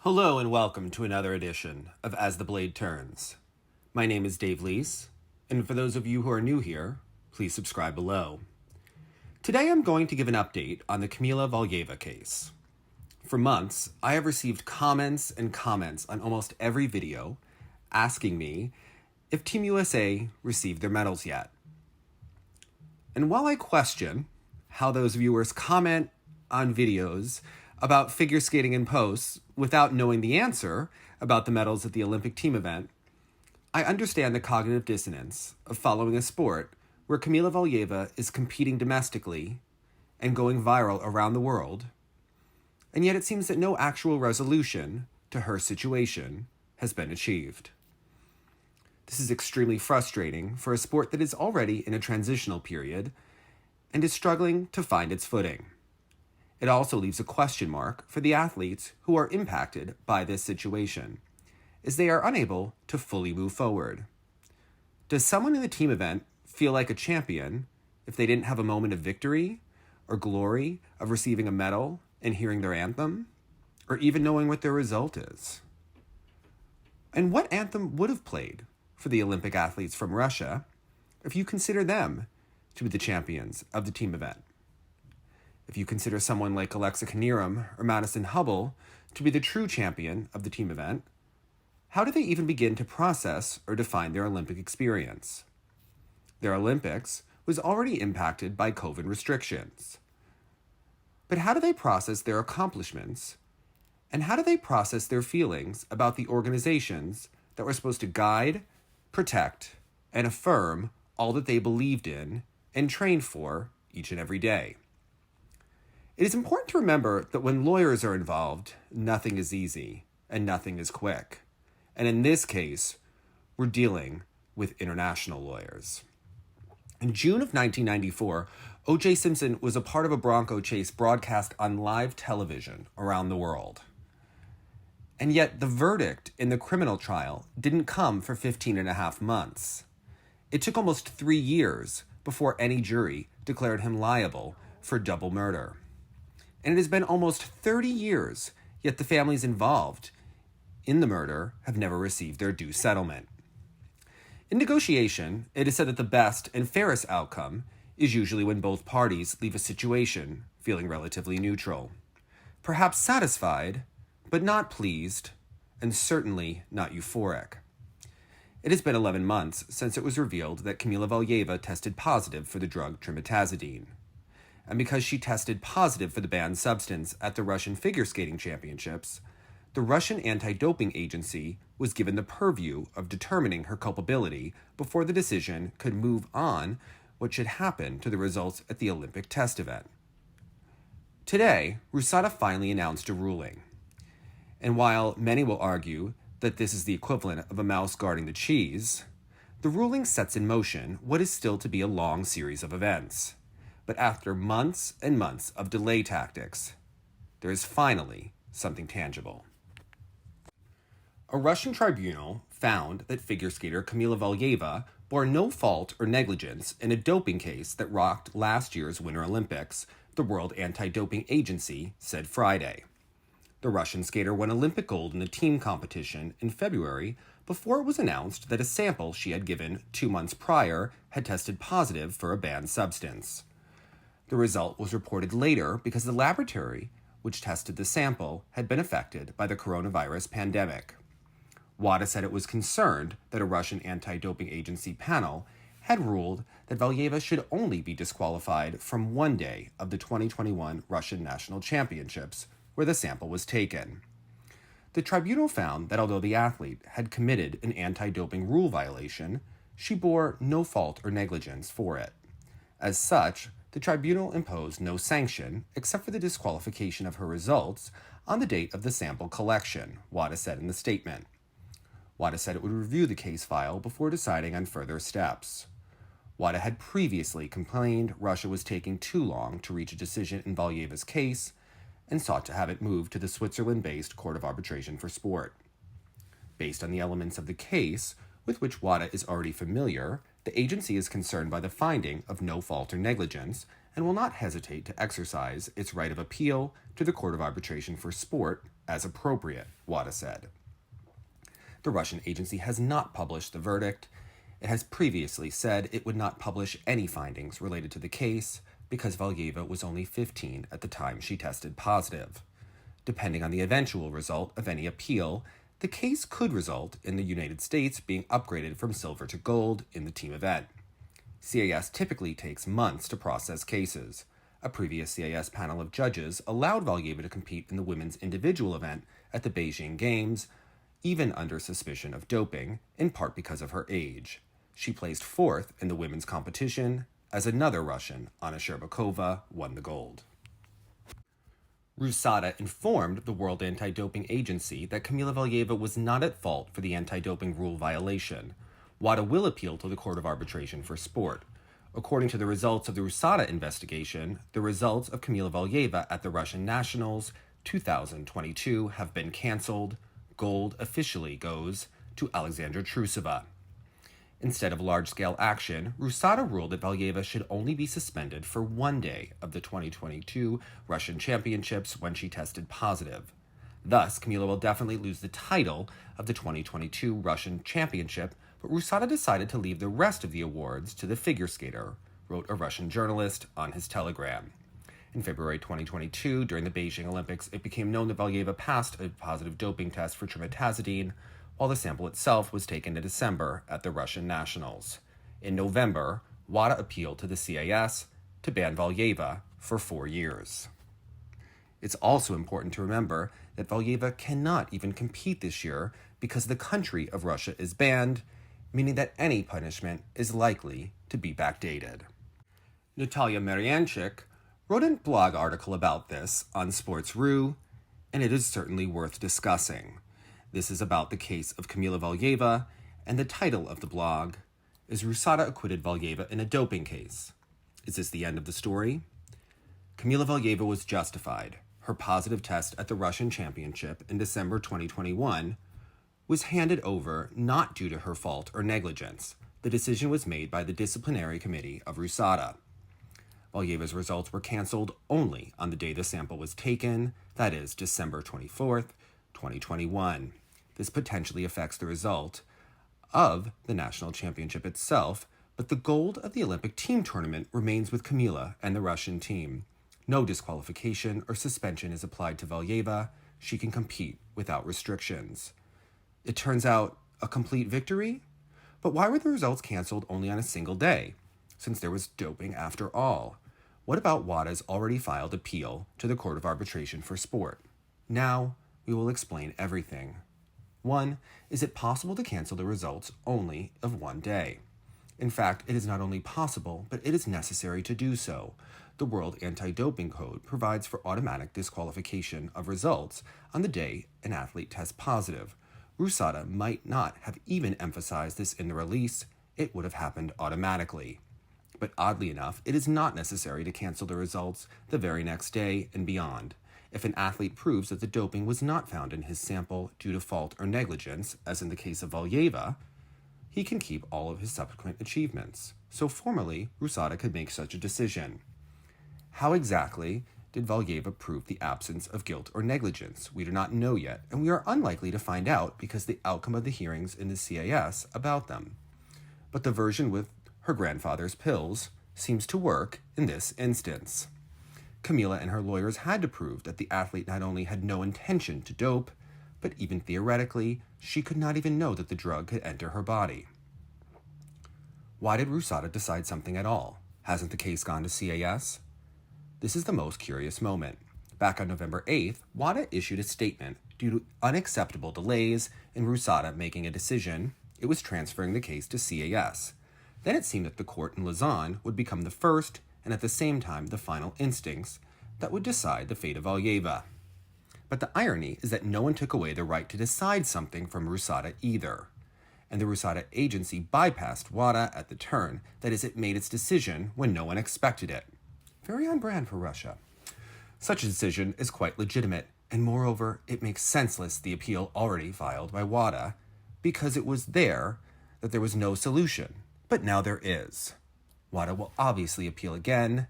Hello and welcome to another edition of As the Blade Turns. My name is Dave Leese, and for those of you who are new here, please subscribe below. Today I'm going to give an update on the Kamila Valieva case. For months, I have received comments on almost every video asking me if Team USA received their medals yet. And while I question how those viewers comment on videos about figure skating in posts without knowing the answer about the medals at the Olympic team event, I understand the cognitive dissonance of following a sport where Kamila Valieva is competing domestically and going viral around the world, and yet it seems that no actual resolution to her situation has been achieved. This is extremely frustrating for a sport that is already in a transitional period and is struggling to find its footing. It also leaves a question mark for the athletes who are impacted by this situation, as they are unable to fully move forward. Does someone in the team event feel like a champion if they didn't have a moment of victory or glory of receiving a medal and hearing their anthem, or even knowing what their result is? And what anthem would have played for the Olympic athletes from Russia if you consider them to be the champions of the team event? If you consider someone like Alexa Knierim or Madison Hubble to be the true champion of the team event, how do they even begin to process or define their Olympic experience? Their Olympics was already impacted by COVID restrictions. But how do they process their accomplishments? And how do they process their feelings about the organizations that were supposed to guide, protect, and affirm all that they believed in and trained for each and every day? It is important to remember that when lawyers are involved, nothing is easy and nothing is quick. And in this case, we're dealing with international lawyers. In June of 1994, O.J. Simpson was a part of a Bronco chase broadcast on live television around the world. And yet the verdict in the criminal trial didn't come for 15 and a half months. It took almost 3 years before any jury declared him liable for double murder. And it has been almost 30 years, yet the families involved in the murder have never received their due settlement. In negotiation, it is said that the best and fairest outcome is usually when both parties leave a situation feeling relatively neutral, perhaps satisfied, but not pleased, and certainly not euphoric. It has been 11 months since it was revealed that Kamila Valieva tested positive for the drug trimetazidine. And because she tested positive for the banned substance at the Russian Figure Skating Championships, the Russian anti-doping agency was given the purview of determining her culpability before the decision could move on what should happen to the results at the Olympic test event. Today, RUSADA finally announced a ruling. And while many will argue that this is the equivalent of a mouse guarding the cheese, the ruling sets in motion what is still to be a long series of events. But after months and months of delay tactics, there is finally something tangible. A Russian tribunal found that figure skater Kamila Valieva bore no fault or negligence in a doping case that rocked last year's Winter Olympics, the World Anti-Doping Agency said Friday. The Russian skater won Olympic gold in the team competition in February before it was announced that a sample she had given 2 months prior had tested positive for a banned substance. The result was reported later because the laboratory which tested the sample had been affected by the coronavirus pandemic. WADA said it was concerned that a Russian anti-doping agency panel had ruled that Valieva should only be disqualified from one day of the 2021 Russian National Championships, where the sample was taken. The tribunal found that although the athlete had committed an anti-doping rule violation, she bore no fault or negligence for it. As such, the tribunal imposed no sanction except for the disqualification of her results on the date of the sample collection, WADA said in the statement. WADA said it would review the case file before deciding on further steps. WADA had previously complained Russia was taking too long to reach a decision in Valieva's case and sought to have it moved to the Switzerland-based Court of Arbitration for Sport. Based on the elements of the case, with which WADA is already familiar, the agency is concerned by the finding of no fault or negligence and will not hesitate to exercise its right of appeal to the Court of Arbitration for Sport as appropriate, WADA said. The Russian agency has not published the verdict. It has previously said it would not publish any findings related to the case because Valieva was only 15 at the time she tested positive. Depending on the eventual result of any appeal, the case could result in the United States being upgraded from silver to gold in the team event. CAS typically takes months to process cases. A previous CAS panel of judges allowed Valieva to compete in the women's individual event at the Beijing Games, even under suspicion of doping, in part because of her age. She placed fourth in the women's competition, as another Russian, Anna Sherbakova, won the gold. RUSADA informed the World Anti-Doping Agency that Kamila Valieva was not at fault for the anti-doping rule violation. WADA will appeal to the Court of Arbitration for Sport. According to the results of the RUSADA investigation, the results of Kamila Valieva at the Russian Nationals 2022 have been canceled. Gold officially goes to Alexandra Trusova. Instead of large-scale action, RUSADA ruled that Valieva should only be suspended for 1 day of the 2022 Russian Championships when she tested positive. Thus, Kamila will definitely lose the title of the 2022 Russian Championship, but RUSADA decided to leave the rest of the awards to the figure skater, wrote a Russian journalist on his Telegram. In February 2022, during the Beijing Olympics, it became known that Valieva passed a positive doping test for trimetazidine, while the sample itself was taken in December at the Russian Nationals. In November, WADA appealed to the CAS to ban Valieva for 4 years. It's also important to remember that Valieva cannot even compete this year because the country of Russia is banned, meaning that any punishment is likely to be backdated. Natalia Marianchik wrote a blog article about this on Sports.ru, and it is certainly worth discussing. This is about the case of Kamila Valieva, and the title of the blog is RUSADA acquitted Valieva in a doping case. Is this the end of the story? Kamila Valieva was justified. Her positive test at the Russian Championship in December 2021 was handed over not due to her fault or negligence. The decision was made by the disciplinary committee of RUSADA. Valieva's results were canceled only on the day the sample was taken, that is, December 24th, 2021. This potentially affects the result of the national championship itself, but the gold of the Olympic team tournament remains with Kamila and the Russian team. No disqualification or suspension is applied to Valieva. She can compete without restrictions. It turns out a complete victory? But why were the results canceled only on a single day, since there was doping after all? What about WADA's already filed appeal to the Court of Arbitration for Sport? Now, we will explain everything. 1. Is it possible to cancel the results only of 1 day? In fact, it is not only possible, but it is necessary to do so. The World Anti-Doping Code provides for automatic disqualification of results on the day an athlete tests positive. RUSADA might not have even emphasized this in the release. It would have happened automatically. But oddly enough, it is not necessary to cancel the results the very next day and beyond. If an athlete proves that the doping was not found in his sample due to fault or negligence, as in the case of Valieva, he can keep all of his subsequent achievements. So formally, RUSADA could make such a decision. How exactly did Valieva prove the absence of guilt or negligence? We do not know yet, and we are unlikely to find out because the outcome of the hearings in the CAS about them. But the version with her grandfather's pills seems to work in this instance. Kamila and her lawyers had to prove that the athlete not only had no intention to dope, but even theoretically, she could not even know that the drug could enter her body. Why did RUSADA decide something at all? Hasn't the case gone to CAS? This is the most curious moment. Back on November 8th, WADA issued a statement due to unacceptable delays in RUSADA making a decision. It was transferring the case to CAS. Then it seemed that the court in Lausanne would become the first and at the same time the final instincts that would decide the fate of Valieva. But the irony is that no one took away the right to decide something from RUSADA either. And the RUSADA agency bypassed WADA at the turn, that is, it made its decision when no one expected it. Very on brand for Russia. Such a decision is quite legitimate, and moreover, it makes senseless the appeal already filed by WADA, because it was there that there was no solution. But now there is. WADA will obviously appeal again.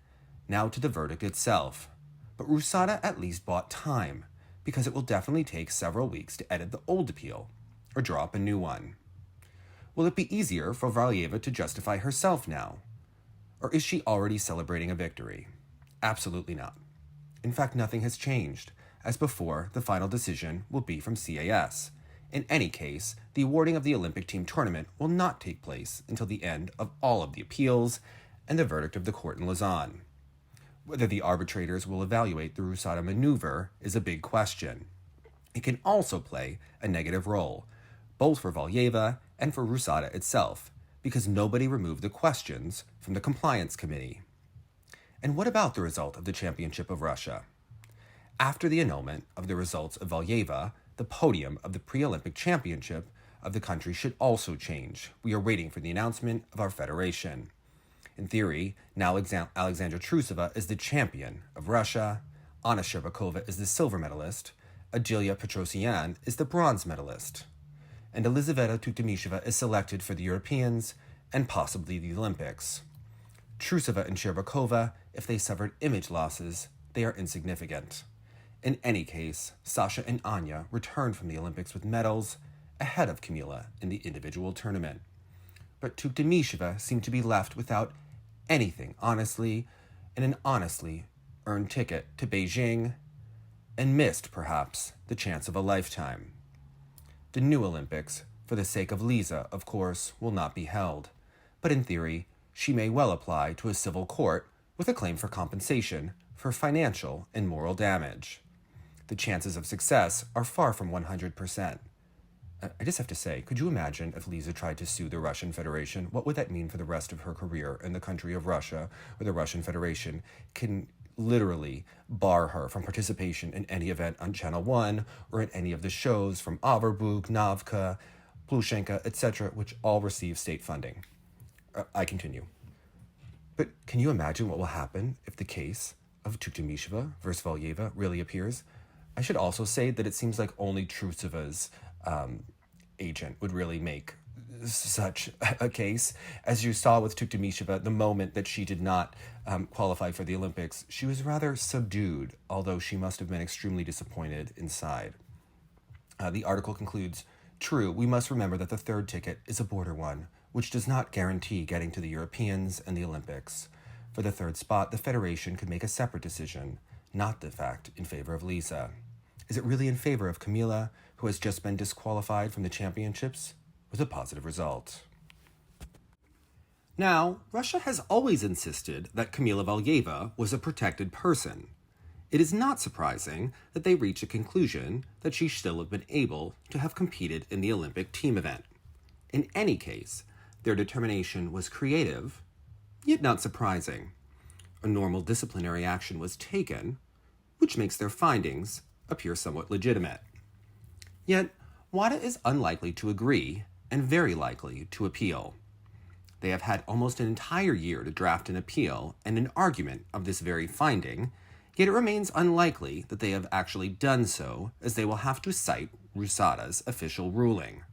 Now to the verdict itself. But RUSADA at least bought time, because it will definitely take several weeks to edit the old appeal, or draw up a new one. Will it be easier for Valieva to justify herself now? Or is she already celebrating a victory? Absolutely not. In fact, nothing has changed. As before, the final decision will be from CAS. In any case, the awarding of the Olympic team tournament will not take place until the end of all of the appeals and the verdict of the court in Lausanne. Whether the arbitrators will evaluate the RUSADA maneuver is a big question. It can also play a negative role, both for Valieva and for RUSADA itself, because nobody removed the questions from the compliance committee. And what about the result of the Championship of Russia? After the annulment of the results of Valieva, the podium of the pre-Olympic championship of the country should also change. We are waiting for the announcement of our federation. In theory, now Alexandra Trusova is the champion of Russia, Anna Shcherbakova is the silver medalist, Agilia Petrosyan is the bronze medalist, and Elizaveta Tuktamisheva is selected for the Europeans and possibly the Olympics. Trusova and Shcherbakova, if they suffered image losses, they are insignificant. In any case, Sasha and Anya returned from the Olympics with medals ahead of Kamila in the individual tournament. But Tuktamisheva seemed to be left without anything honestly, and an honestly earned ticket to Beijing, and missed, perhaps, the chance of a lifetime. The new Olympics, for the sake of Lisa, of course, will not be held, but in theory, she may well apply to a civil court with a claim for compensation for financial and moral damage. The chances of success are far from 100%. I just have to say, could you imagine if Lisa tried to sue the Russian Federation? What would that mean for the rest of her career in the country of Russia, where the Russian Federation can literally bar her from participation in any event on Channel 1 or in any of the shows from Averbuk, Navka, Plushenka, etc., which all receive state funding? I continue. But can you imagine what will happen if the case of Tuktamisheva versus Valieva really appears? I should also say that it seems like only Trusova's agent would really make such a case. As you saw with Tuktamisheva, the moment that she did not qualify for the Olympics, she was rather subdued, although she must have been extremely disappointed inside. The article concludes, "True, we must remember that the third ticket is a border one, which does not guarantee getting to the Europeans and the Olympics. For the third spot, the Federation could make a separate decision, not the fact in favor of Lisa. Is it really in favor of Kamila, who has just been disqualified from the championships, with a positive result?" Now, Russia has always insisted that Kamila Valieva was a protected person. It is not surprising that they reach a conclusion that she still have been able to have competed in the Olympic team event. In any case, their determination was creative, yet not surprising. A normal disciplinary action was taken, which makes their findings appear somewhat legitimate. Yet, WADA is unlikely to agree and very likely to appeal. They have had almost an entire year to draft an appeal and an argument of this very finding, yet it remains unlikely that they have actually done so, as they will have to cite RUSADA's official ruling.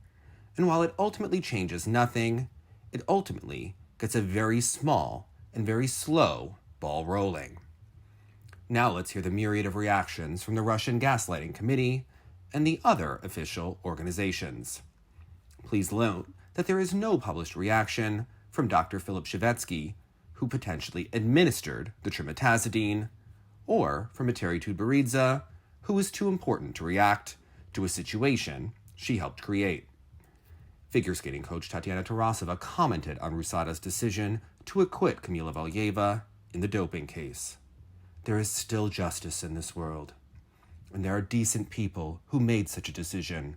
And while it ultimately changes nothing, it ultimately gets a very small and very slow ball rolling. Now let's hear the myriad of reactions from the Russian Gaslighting Committee and the other official organizations. Please note that there is no published reaction from Dr. Philip Shevetsky, who potentially administered the trimetazidine, or from Eteri Tudbaridze, who was too important to react to a situation she helped create. Figure skating coach Tatiana Tarasova commented on RUSADA's decision to acquit Kamila Valieva in the doping case. "There is still justice in this world, and there are decent people who made such a decision.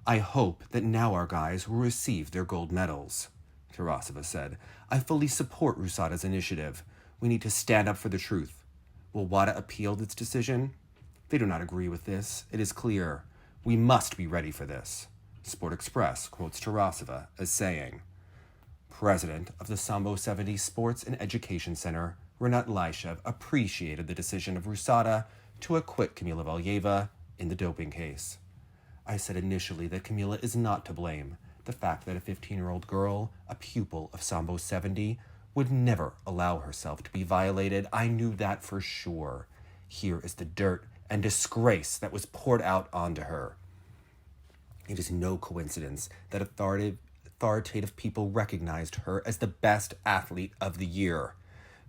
I hope that now our guys will receive their gold medals," Tarasova said. "I fully support RUSADA's initiative. We need to stand up for the truth. Will WADA appeal its decision? They do not agree with this. It is clear. We must be ready for this." Sport Express quotes Tarasova as saying. President of the Sambo 70 Sports and Education Center, Renat Laishev, appreciated the decision of RUSADA to acquit Kamila Valieva in the doping case. "I said initially that Kamila is not to blame. The fact that a 15-year-old girl, a pupil of Sambo 70, would never allow herself to be violated. I knew that for sure. Here is the dirt and disgrace that was poured out onto her. It is no coincidence that authoritative people recognized her as the best athlete of the year,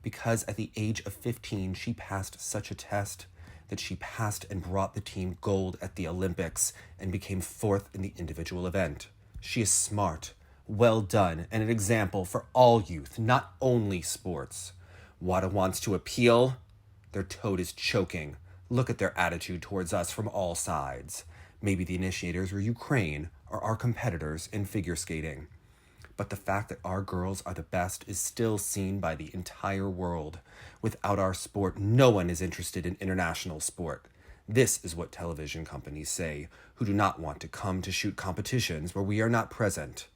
because at the age of 15 she passed such a test that she passed and brought the team gold at the Olympics and became 4th in the individual event. She is smart, well done, and an example for all youth, not only sports. WADA wants to appeal. Their toad is choking. Look at their attitude towards us from all sides. Maybe the initiators were Ukraine or our competitors in figure skating. But the fact that our girls are the best is still seen by the entire world. Without our sport, no one is interested in international sport. This is what television companies say, who do not want to come to shoot competitions where we are not present.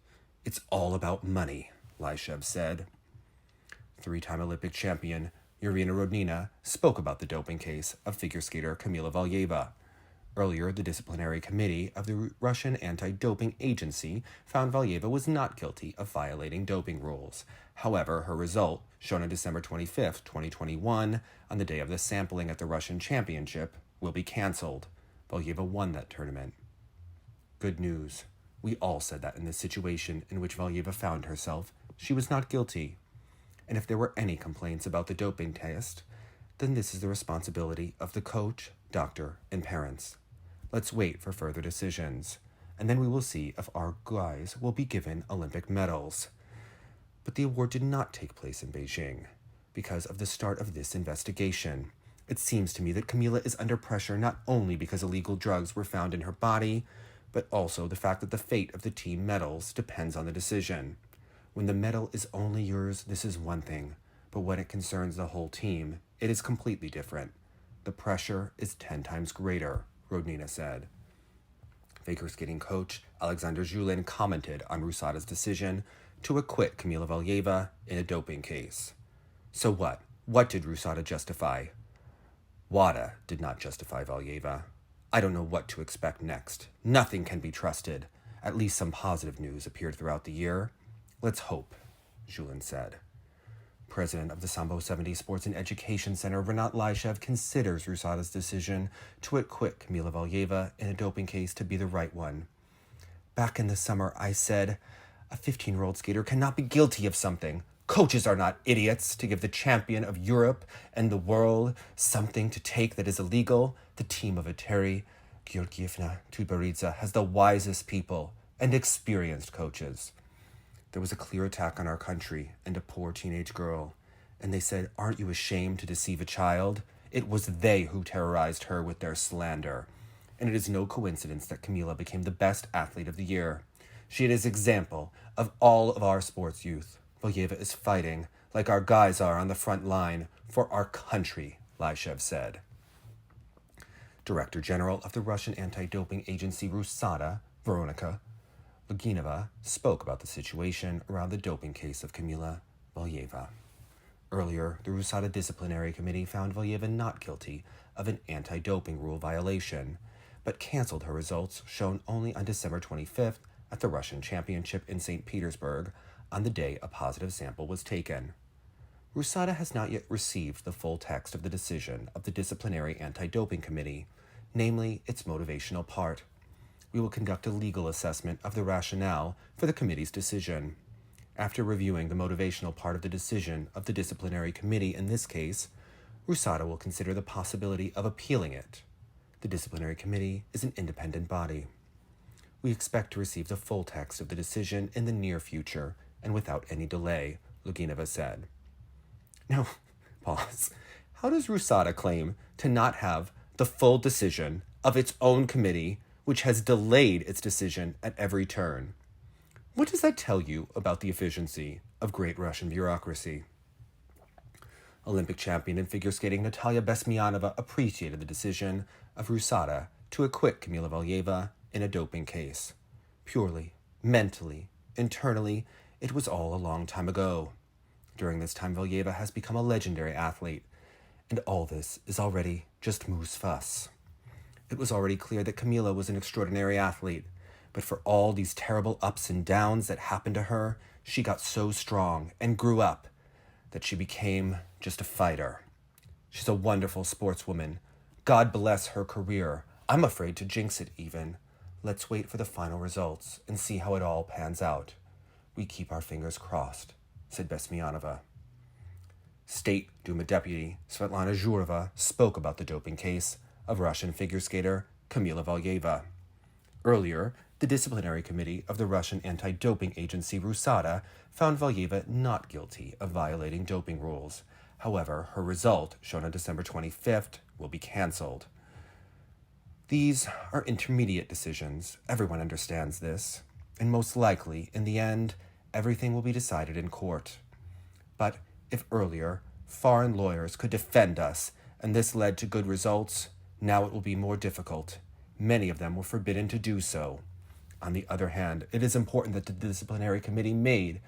It's all about money, Valieva said. 3-time Olympic champion Yurina Rodnina spoke about the doping case of figure skater Kamila Valieva. Earlier, the disciplinary committee of the Russian anti-doping agency found Valieva was not guilty of violating doping rules. However, her result, shown on December 25, 2021, on the day of the sampling at the Russian championship, will be canceled. Valieva won that tournament. Good news. We all said that in the situation in which Valieva found herself, she was not guilty. And if there were any complaints about the doping test, then this is the responsibility of the coach, doctor, and parents. Let's wait for further decisions, and then we will see if our guys will be given Olympic medals. But the award did not take place in Beijing because of the start of this investigation. It seems to me that Kamila is under pressure not only because illegal drugs were found in her body, but also the fact that the fate of the team medals depends on the decision. When the medal is only yours, this is one thing, but when it concerns the whole team, it is completely different. The pressure is 10 times greater, Rodnina said. Figure skating coach Alexandra Trusova commented on RUSADA's decision to acquit Kamila Valieva in a doping case. So what? What did RUSADA justify? WADA did not justify Valieva. I don't know what to expect next. Nothing can be trusted. At least some positive news appeared throughout the year. Let's hope, Trusova said. President of the Sambo 70 Sports and Education Center, Renat Valieva, considers RUSADA's decision to acquit Kamila Valieva in a doping case to be the right one. Back in the summer, I said, a 15-year-old skater cannot be guilty of something. Coaches are not idiots to give the champion of Europe and the world something to take that is illegal. The team of Eteri Georgievna Tuberidze has the wisest people and experienced coaches. There was a clear attack on our country and a poor teenage girl, and they said, aren't you ashamed to deceive a child? It was they who terrorized her with their slander. And it is no coincidence that Kamila became the best athlete of the year. She is an example of all of our sports youth. Valieva is fighting, like our guys are on the front line, for our country, Valieva said. Director General of the Russian anti-doping agency RUSADA, Veronika Loginova, spoke about the situation around the doping case of Kamila Valieva. Earlier, the RUSADA disciplinary committee found Valieva not guilty of an anti-doping rule violation, but canceled her results shown only on December 25th at the Russian championship in St. Petersburg on the day a positive sample was taken. RUSADA has not yet received the full text of the decision of the disciplinary anti-doping committee, namely its motivational part. We will conduct a legal assessment of the rationale for the committee's decision. After reviewing the motivational part of the decision of the disciplinary committee in this case, RUSADA will consider the possibility of appealing it. The disciplinary committee is an independent body. We expect to receive the full text of the decision in the near future and without any delay, Loginova said. Now, pause. How does RUSADA claim to not have the full decision of its own committee, which has delayed its decision at every turn? What does that tell you about the efficiency of great Russian bureaucracy? Olympic champion in figure skating Natalia Besmianova appreciated the decision of RUSADA to acquit Kamila Valieva in a doping case. Purely, mentally, internally, it was all a long time ago. During this time, Valieva has become a legendary athlete, and all this is already just moose fuss. It was already clear that Kamila was an extraordinary athlete, but for all these terrible ups and downs that happened to her, she got so strong and grew up that she became just a fighter. She's a wonderful sportswoman. God bless her career. I'm afraid to jinx it even. Let's wait for the final results and see how it all pans out. We keep our fingers crossed, said Besmianova. State Duma Deputy Svetlana Zhurova spoke about the doping case of Russian figure skater Kamila Valieva. Earlier, the disciplinary committee of the Russian anti-doping agency RUSADA found Valieva not guilty of violating doping rules. However, her result, shown on December 25th, will be cancelled. These are intermediate decisions. Everyone understands this. And most likely, in the end, everything will be decided in court. But if earlier, foreign lawyers could defend us, and this led to good results, now it will be more difficult. Many of them were forbidden to do so. On the other hand, it is important that the disciplinary committee made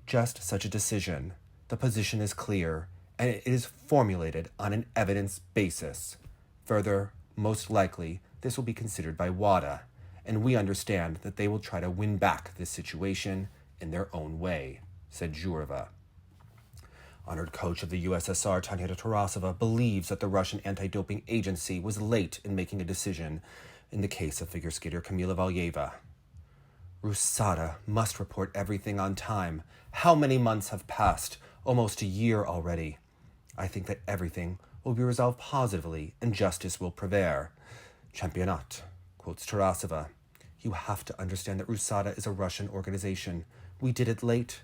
just such a decision. The position is clear, and it is formulated on an evidence basis. Further, most likely, this will be considered by WADA, and we understand that they will try to win back this situation in their own way, said Zhurova. Honored coach of the USSR, Alexandra Trusova, believes that the Russian anti-doping agency was late in making a decision in the case of figure skater Kamila Valieva. RUSADA must report everything on time. How many months have passed? Almost a year already. I think that everything will be resolved positively and justice will prevail. Championat, quotes Tarasova. You have to understand that RUSADA is a Russian organization. We did it late.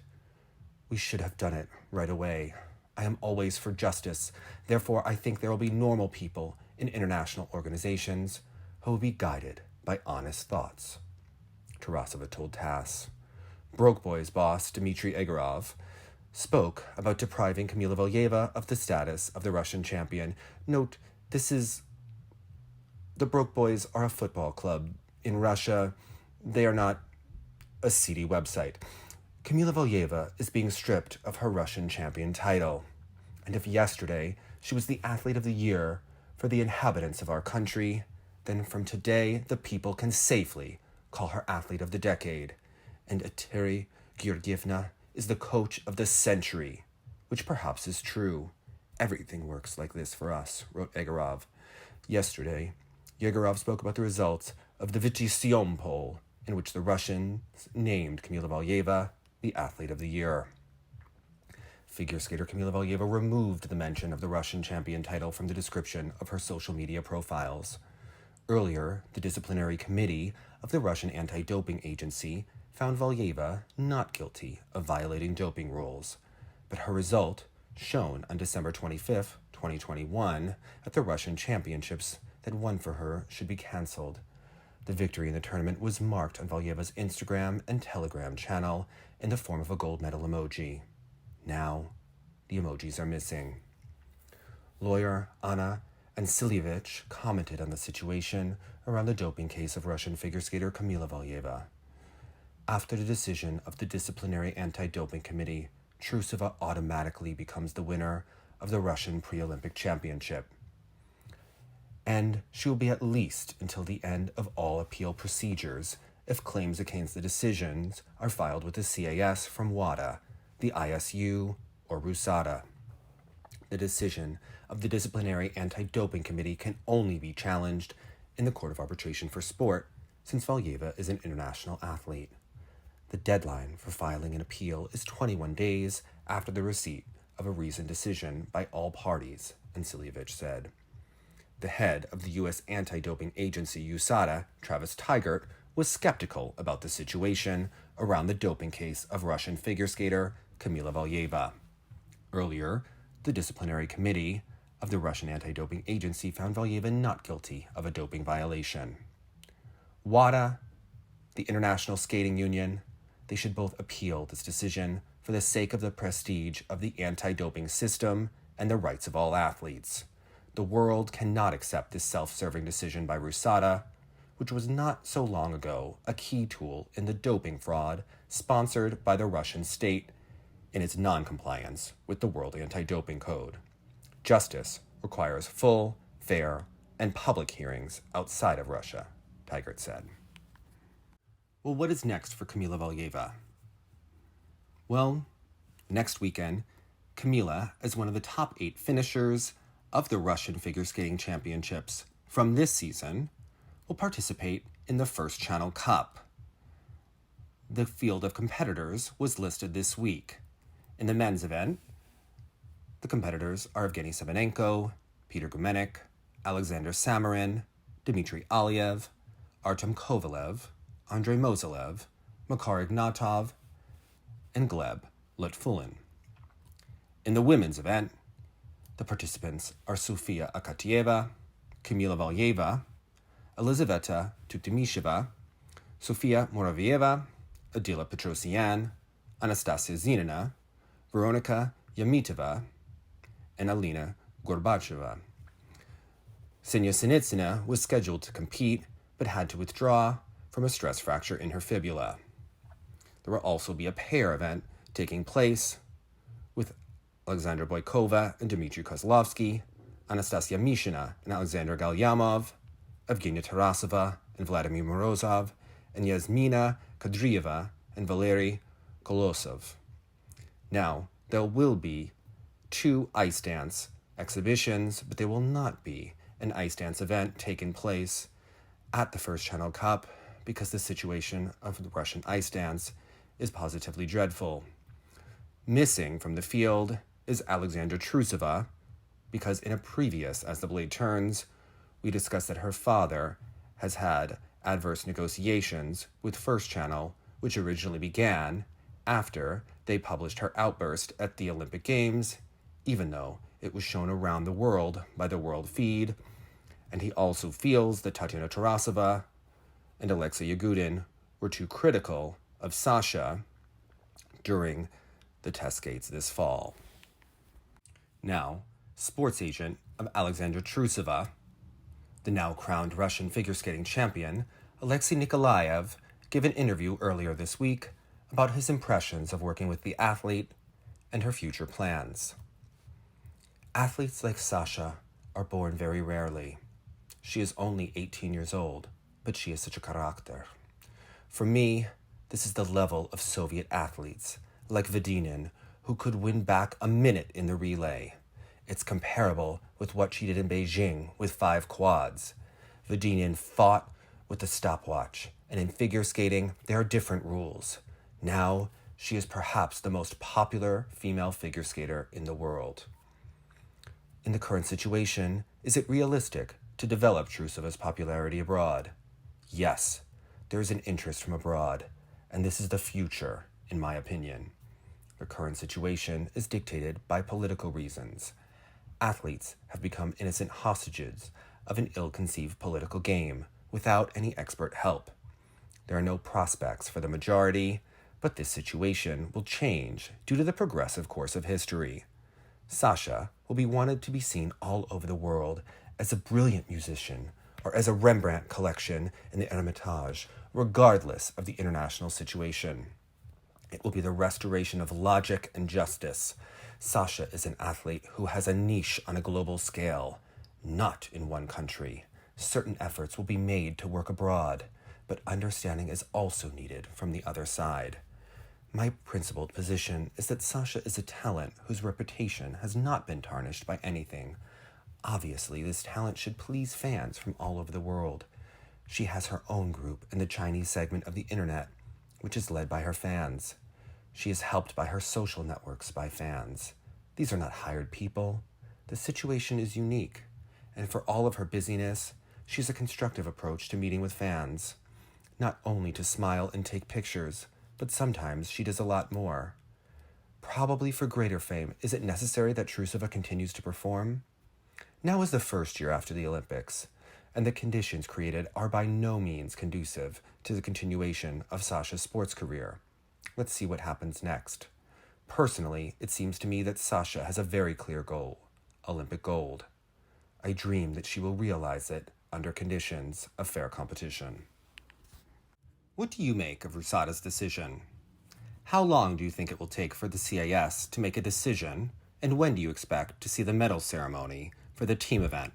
We should have done it right away. I am always for justice. Therefore, I think there will be normal people in international organizations who will be guided by honest thoughts. Tarasova told TASS. Broke Boys boss Dmitry Egorov spoke about depriving Kamila Valieva of the status of the Russian champion. Note, the Broke Boys are a football club. In Russia, they are not a seedy website. Kamila Valieva is being stripped of her Russian champion title. And if yesterday she was the athlete of the year for the inhabitants of our country, then from today the people can safely call her athlete of the decade. And Eteri Georgievna is the coach of the century, which perhaps is true. Everything works like this for us, wrote Egorov. Yesterday, Yegorov spoke about the results of the Vitisyon poll, in which the Russians named Kamila Valieva the athlete of the year. Figure skater Kamila Valieva removed the mention of the Russian champion title from the description of her social media profiles. Earlier, the disciplinary committee of the Russian anti-doping agency found Valieva not guilty of violating doping rules, but her result, shown on December 25, 2021, at the Russian championships that won for her, should be cancelled. The victory in the tournament was marked on Valieva's Instagram and Telegram channel in the form of a gold medal emoji. Now, the emojis are missing. Lawyer Anna Ansilievich commented on the situation around the doping case of Russian figure skater Kamila Valieva. After the decision of the disciplinary anti-doping committee, Trusova automatically becomes the winner of the Russian pre-Olympic championship. And she will be at least until the end of all appeal procedures if claims against the decisions are filed with the CAS from WADA, the ISU, or RUSADA. The decision of the Disciplinary Anti-Doping Committee can only be challenged in the Court of Arbitration for Sport, since Valieva is an international athlete. The deadline for filing an appeal is 21 days after the receipt of a reasoned decision by all parties, Ansilievich said. The head of the U.S. anti-doping agency USADA, Travis Tigert, was skeptical about the situation around the doping case of Russian figure skater Kamila Valieva. Earlier, the disciplinary committee of the Russian anti-doping agency found Valieva not guilty of a doping violation. WADA, the International Skating Union, they should both appeal this decision for the sake of the prestige of the anti-doping system and the rights of all athletes. The world cannot accept this self-serving decision by RUSADA, which was not so long ago a key tool in the doping fraud sponsored by the Russian state in its non-compliance with the World Anti-Doping Code. Justice requires full, fair, and public hearings outside of Russia, Tigert said. Well, what is next for Kamila Valieva? Well, next weekend, Kamila as one of the top 8 finishers of the Russian Figure Skating Championships from this season will participate in the First Channel Cup. The field of competitors was listed this week. In the men's event, the competitors are Evgeny Semenenko, Peter Gumenik, Alexander Samarin, Dmitry Aliev, Artem Kovalev, Andrei Mozilev, Makar Ignatov, and Gleb Lutfulin. In the women's event, the participants are Sofia Akatieva, Kamila Valieva, Elizaveta Tuktimisheva, Sofia Moravieva, Adila Petrosian, Anastasia Zinina, Veronika Yamitova, and Alina Gorbacheva. Ksenia Sinitsina was scheduled to compete, but had to withdraw from a stress fracture in her fibula. There will also be a pair event taking place with Alexandra Boykova and Dmitry Kozlovsky, Anastasia Mishina and Alexander Galyamov, Evgenia Tarasova and Vladimir Morozov, and Yasmina Kadrieva and Valery Kolosov. Now, there will be 2 ice dance exhibitions, but there will not be an ice dance event taking place at the First Channel Cup because the situation of the Russian ice dance is positively dreadful. Missing from the field is Alexandra Trusova, because in a previous As the Blade Turns, we discussed that her father has had adverse negotiations with First Channel, which originally began after they published her outburst at the Olympic Games, even though it was shown around the world by the World Feed, and he also feels that Tatiana Tarasova and Alexei Yagudin were too critical of Sasha during the test skates this fall. Now, sports agent of Alexandra Trusova, the now crowned Russian figure skating champion, Alexei Nikolaev, gave an interview earlier this week about his impressions of working with the athlete and her future plans. Athletes like Sasha are born very rarely. She is only 18 years old, but she has such a character. For me, this is the level of Soviet athletes, like Vadinin, who could win back a minute in the relay. It's comparable with what she did in Beijing with 5 quads. Vadinin fought with the stopwatch, and in figure skating, there are different rules. Now, she is perhaps the most popular female figure skater in the world. In the current situation, is it realistic to develop Trusova's popularity abroad? Yes, there is an interest from abroad, and this is the future, in my opinion. The current situation is dictated by political reasons. Athletes have become innocent hostages of an ill-conceived political game without any expert help. There are no prospects for the majority, but this situation will change due to the progressive course of history. Sasha will be wanted to be seen all over the world as a brilliant musician or as a Rembrandt collection in the Hermitage, regardless of the international situation. It will be the restoration of logic and justice. Sasha is an athlete who has a niche on a global scale, not in one country. Certain efforts will be made to work abroad, but understanding is also needed from the other side. My principled position is that Sasha is a talent whose reputation has not been tarnished by anything. Obviously, this talent should please fans from all over the world. She has her own group in the Chinese segment of the internet, which is led by her fans. She is helped by her social networks by fans. These are not hired people. The situation is unique, and for all of her busyness, she has a constructive approach to meeting with fans. Not only to smile and take pictures, but sometimes she does a lot more. Probably for greater fame, is it necessary that Trusova continues to perform? Now is the first year after the Olympics, and the conditions created are by no means conducive to the continuation of Sasha's sports career. Let's see what happens next. Personally, it seems to me that Sasha has a very clear goal: Olympic gold. I dream that she will realize it under conditions of fair competition. What do you make of RUSADA's decision? How long do you think it will take for the CIS to make a decision, and when do you expect to see the medal ceremony for the team event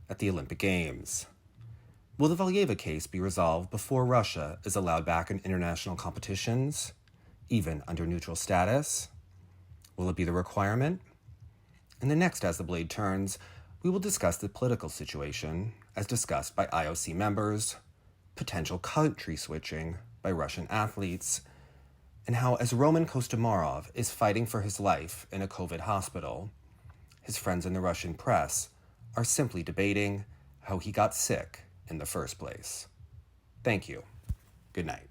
at the Olympic Games? Will the Valieva case be resolved before Russia is allowed back in international competitions, even under neutral status? Will it be the requirement? In the next As the Blade Turns, we will discuss the political situation as discussed by IOC members, potential country switching by Russian athletes, and how, as Roman Kostomarov is fighting for his life in a COVID hospital, his friends in the Russian press are simply debating how he got sick in the first place. Thank you. Good night.